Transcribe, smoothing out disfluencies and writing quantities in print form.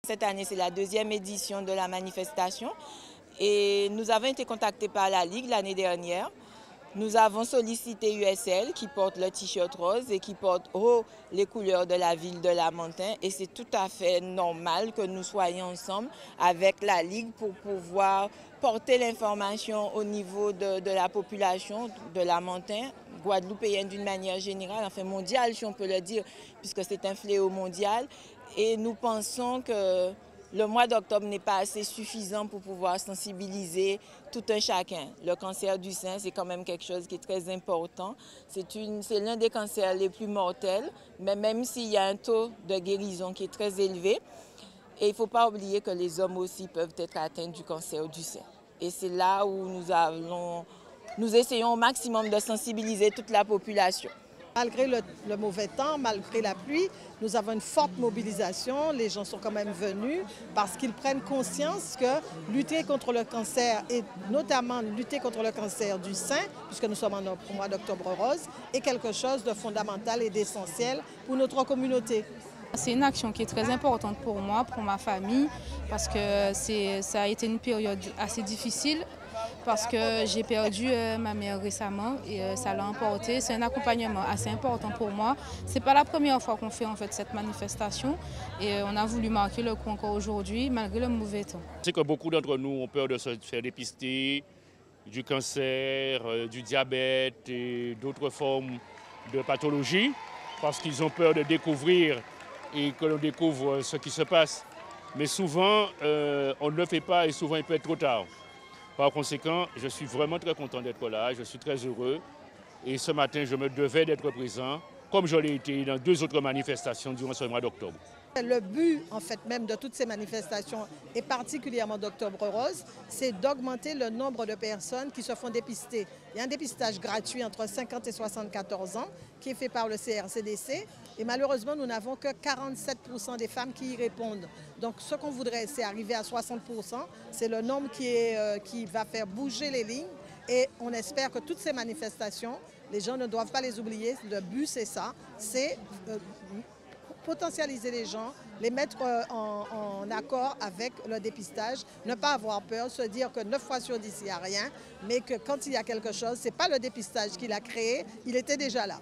Cette année, c'est la deuxième édition de la manifestation et nous avons été contactés par la Ligue l'année dernière. Nous avons sollicité USL qui porte le t-shirt rose et qui porte haut les couleurs de la ville de Lamentin. Et c'est tout à fait normal que nous soyons ensemble avec la Ligue pour pouvoir porter l'information au niveau de la population de Lamentin, guadeloupéenne d'une manière générale, enfin mondiale si on peut le dire, puisque c'est un fléau mondial. Et nous pensons que le mois d'octobre n'est pas assez suffisant pour pouvoir sensibiliser tout un chacun. Le cancer du sein, c'est quand même quelque chose qui est très important. C'est l'un des cancers les plus mortels, mais même s'il y a un taux de guérison qui est très élevé. Et il ne faut pas oublier que les hommes aussi peuvent être atteints du cancer du sein. Et c'est là où nous essayons au maximum de sensibiliser toute la population. Malgré le mauvais temps, malgré la pluie, nous avons une forte mobilisation. Les gens sont quand même venus parce qu'ils prennent conscience que lutter contre le cancer et notamment lutter contre le cancer du sein, puisque nous sommes au mois d'Octobre Rose, est quelque chose de fondamental et d'essentiel pour notre communauté. C'est une action qui est très importante pour moi, pour ma famille, parce que ça a été une période assez difficile. Parce que j'ai perdu ma mère récemment et ça l'a emporté. C'est un accompagnement assez important pour moi. Ce n'est pas la première fois qu'on fait en fait cette manifestation et on a voulu marquer le coup encore aujourd'hui malgré le mauvais temps. C'est que beaucoup d'entre nous ont peur de se faire dépister du cancer, du diabète et d'autres formes de pathologies parce qu'ils ont peur de découvrir et que l'on découvre ce qui se passe. Mais souvent, on ne le fait pas et souvent il peut être trop tard. Par conséquent, je suis vraiment très content d'être là, je suis très heureux. Et ce matin, je me devais d'être présent, comme je l'ai été dans 2 autres manifestations durant ce mois d'octobre. Le but, en fait, même de toutes ces manifestations, et particulièrement d'Octobre Rose, c'est d'augmenter le nombre de personnes qui se font dépister. Il y a un dépistage gratuit entre 50 et 74 ans qui est fait par le CRCDC. Et malheureusement, nous n'avons que 47% des femmes qui y répondent. Donc, ce qu'on voudrait, c'est arriver à 60%. C'est le nombre qui va faire bouger les lignes. Et on espère que toutes ces manifestations, les gens ne doivent pas les oublier. Le but, c'est ça, c'est potentialiser les gens, les mettre en accord avec le dépistage, ne pas avoir peur, se dire que 9 fois sur 10, il n'y a rien, mais que quand il y a quelque chose, ce n'est pas le dépistage qui l'a créé, il était déjà là.